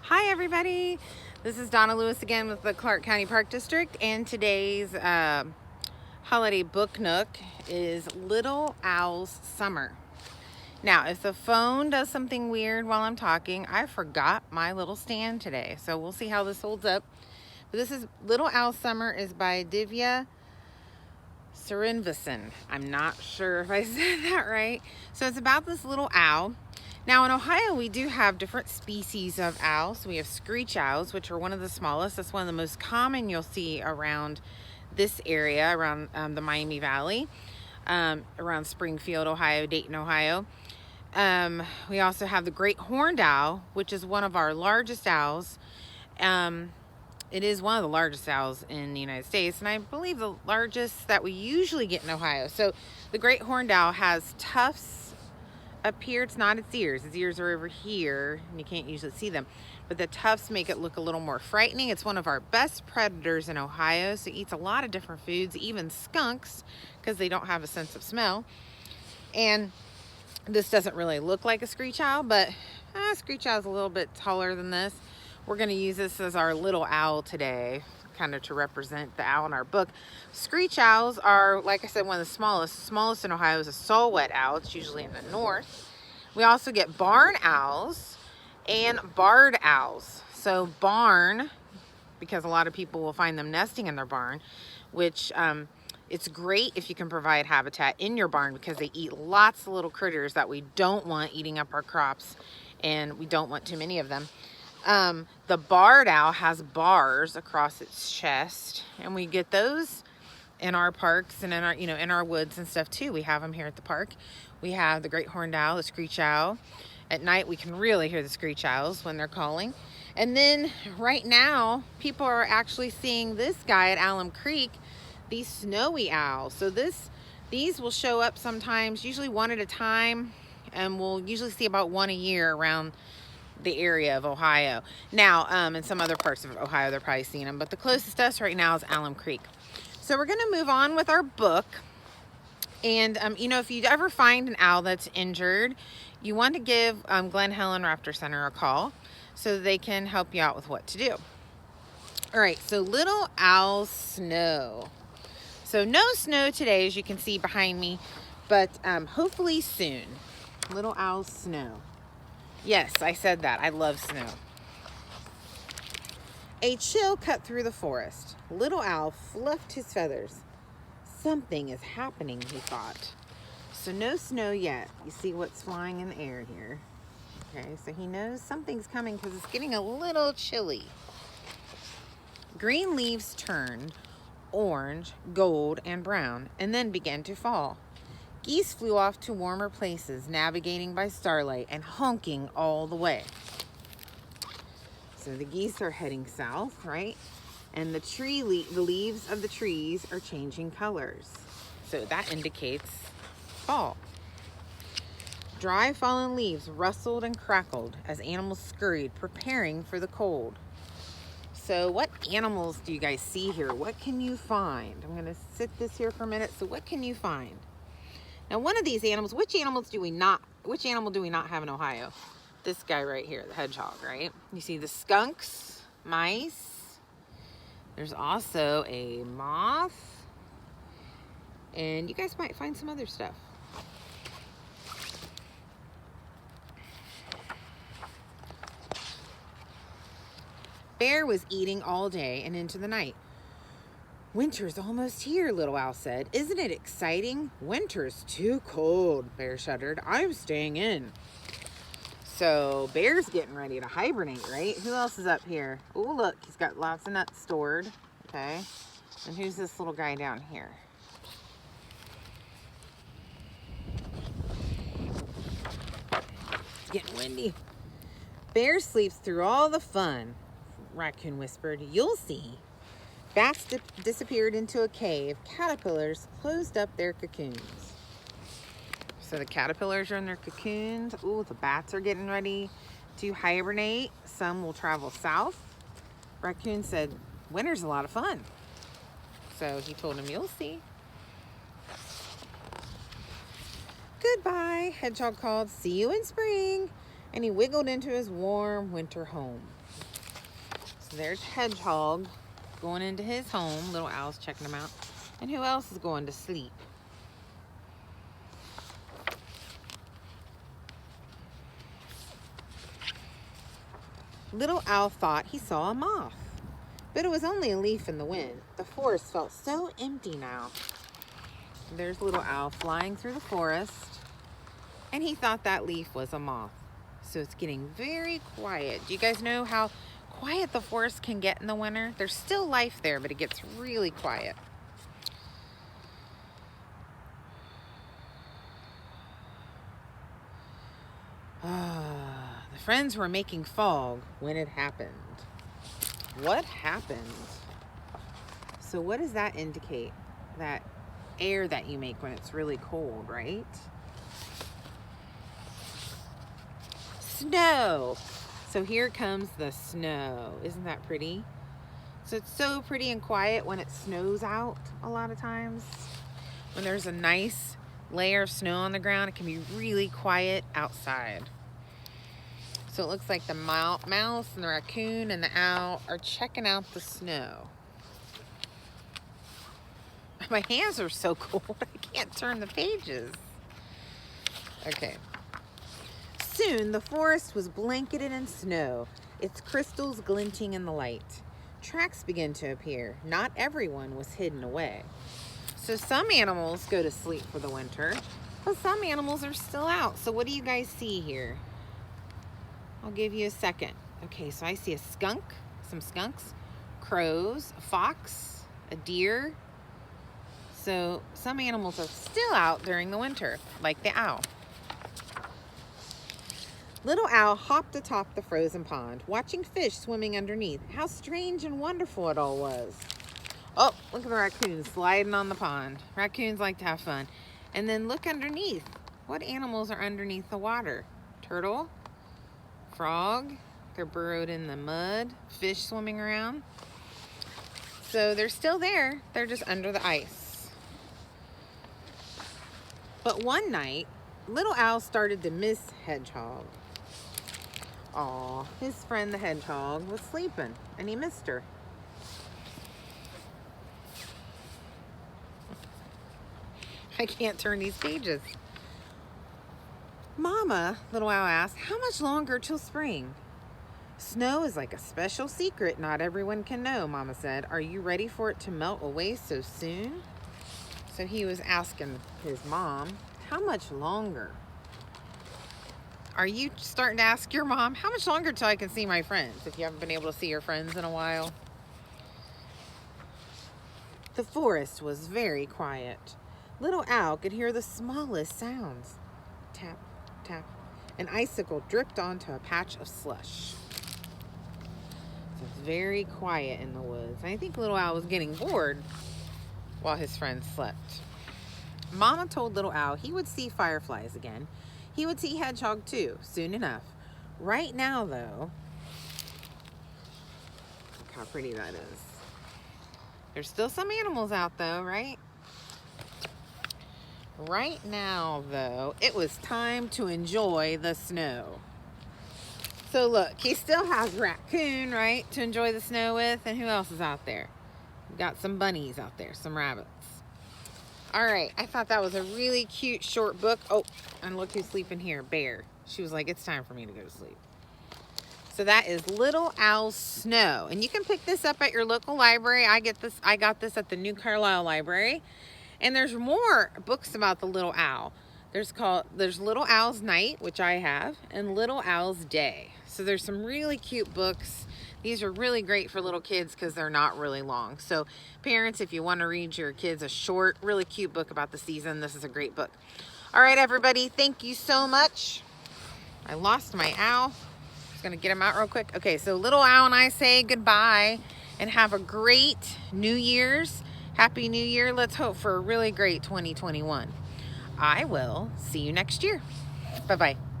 Hi everybody, this is Donna Lewis again with the Clark County Park District, and today's holiday book nook is Little Owl's Summer. Now, if the phone does something weird while I'm talking, I forgot my little stand today, so we'll see how this holds up. But this is Little Owl's Summer is by Divya Srinivasan. I'm not sure if I said that right. So it's about this little owl. Now in Ohio, we do have different species of owls. So we have screech owls, which are one of the smallest. That's one of the most common you'll see around this area, around the Miami Valley, around Springfield, Ohio, Dayton, Ohio. We also have the great horned owl, which is one of our largest owls. It is one of the largest owls in the United States, and I believe the largest that we usually get in Ohio. So the great horned owl has tufts up here. It's not its ears. Its ears are over here, and you can't usually see them. But the tufts make it look a little more frightening. It's one of our best predators in Ohio, so it eats a lot of different foods, even skunks, because they don't have a sense of smell. And this doesn't really look like a screech owl, but screech owl is a little bit taller than this. We're going to use this as our little owl today, kind of to represent the owl in our book. Screech owls are, like I said, one of the smallest. The smallest in Ohio is a saw-whet owl. It's usually in the north. We also get barn owls and barred owls. So barn, because a lot of people will find them nesting in their barn, which it's great if you can provide habitat in your barn, because they eat lots of little critters that we don't want eating up our crops, and we don't want too many of them. The barred owl has bars across its chest, and we get those in our parks and in our, in our woods and stuff too. We have them here at the park. We have the great horned owl, the screech owl. At night, we can really hear the screech owls when they're calling. And then right now, people are actually seeing this guy at Alum Creek, these snowy owls. So these will show up sometimes, usually one at a time, and we'll usually see about one a year around the area of Ohio. Now, in some other parts of Ohio, they're probably seeing them, but the closest to us right now is Alum Creek. So we're going to move on with our book. And, if you ever find an owl that's injured, you want to give Glen Helen Raptor Center a call so they can help you out with what to do. All right, so Little Owl Snow. So no snow today, as you can see behind me, but hopefully soon. Little Owl Snow. Yes, I said that. I love snow. A chill cut through the forest. Little Owl fluffed his feathers. Something is happening, he thought. So no snow yet. You see what's flying in the air here. Okay, so he knows something's coming because it's getting a little chilly. Green leaves turned orange, gold, and brown, and then began to fall. Geese flew off to warmer places, navigating by starlight and honking all the way. So the geese are heading south, right? And the leaves of the trees are changing colors. So that indicates fall. Dry fallen leaves rustled and crackled as animals scurried, preparing for the cold. So what animals do you guys see here? What can you find? I'm going to sit this here for a minute. So what can you find? Now, one of these animals, which animal do we not have in Ohio? This guy right here, the hedgehog, right? You see the skunks, mice. There's also a moth. And you guys might find some other stuff. Bear was eating all day and into the night. Winter's almost here, Little Owl said. Isn't it exciting? Winter's too cold, Bear shuddered. I'm staying in. So Bear's getting ready to hibernate, right? Who else is up here? Oh, look, he's got lots of nuts stored. Okay. And who's this little guy down here? It's getting windy. Bear sleeps through all the fun, Raccoon whispered. You'll see. Bats disappeared into a cave. Caterpillars closed up their cocoons. So the caterpillars are in their cocoons. Ooh, the bats are getting ready to hibernate. Some will travel south. Raccoon said, winter's a lot of fun. So he told him, you'll see. Goodbye, Hedgehog called. See you in spring. and he wiggled into his warm winter home. So there's Hedgehog going into his home. Little Owl's checking him out. And who else is going to sleep? Little Owl thought he saw a moth, but it was only a leaf in the wind. The forest felt so empty now. There's Little Owl flying through the forest, and he thought that leaf was a moth. So it's getting very quiet. Do you guys know how quiet the forest can get in the winter? There's still life there, but it gets really quiet. The friends were making fog when it happened. What happened? So what does that indicate? That air that you make when it's really cold, right? Snow. So here comes the snow. Isn't that pretty? So it's so pretty and quiet when it snows out a lot of times. When there's a nice layer of snow on the ground, it can be really quiet outside. So it looks like the mouse and the raccoon and the owl are checking out the snow. My hands are so cold, I can't turn the pages. Okay. Soon the forest was blanketed in snow, its crystals glinting in the light. Tracks began to appear. Not everyone was hidden away. So some animals go to sleep for the winter, but some animals are still out. So what do you guys see here? I'll give you a second. Okay, so I see a skunk, some skunks, crows, a fox, a deer. So some animals are still out during the winter, like the owl. Little Owl hopped atop the frozen pond, watching fish swimming underneath. How strange and wonderful it all was. Oh, look at the raccoons sliding on the pond. Raccoons like to have fun. And then look underneath. What animals are underneath the water? Turtle, frog, they're burrowed in the mud, fish swimming around. So they're still there, they're just under the ice. But one night, Little Owl started to miss Hedgehog. Aw, his friend the hedgehog was sleeping and he missed her. I can't turn these pages. Mama, Little Owl asked, how much longer till spring? Snow is like a special secret not everyone can know, Mama said. Are you ready for it to melt away so soon? So he was asking his mom, how much longer? Are you starting to ask your mom, how much longer till I can see my friends, if you haven't been able to see your friends in a while? The forest was very quiet. Little Owl could hear the smallest sounds. Tap, tap. An icicle dripped onto a patch of slush. So it's very quiet in the woods. I think Little Owl was getting bored while his friends slept. Mama told Little Owl he would see fireflies again. He would see Hedgehog too, soon enough. Right now, though, look how pretty that is. There's still some animals out, though, right? Right now, though, it was time to enjoy the snow. So look, he still has Raccoon, right, to enjoy the snow with. And who else is out there? We've got some bunnies out there, some rabbits. All right, I thought that was a really cute short book. Oh, and look who's sleeping here, Bear. She was like, it's time for me to go to sleep. So that is Little Owl's Snow. And you can pick this up at your local library. I got this at the New Carlisle Library. And there's more books about the Little Owl. There's Little Owl's Night, which I have, and Little Owl's Day. So there's some really cute books. These are really great for little kids because they're not really long. So parents, if you want to read your kids a short, really cute book about the season, this is a great book. All right, everybody, thank you so much. I lost my owl. Just gonna get him out real quick. Okay, so Little Owl and I say goodbye and have a great New Year's. Happy New Year. Let's hope for a really great 2021. I will see you next year. Bye-bye.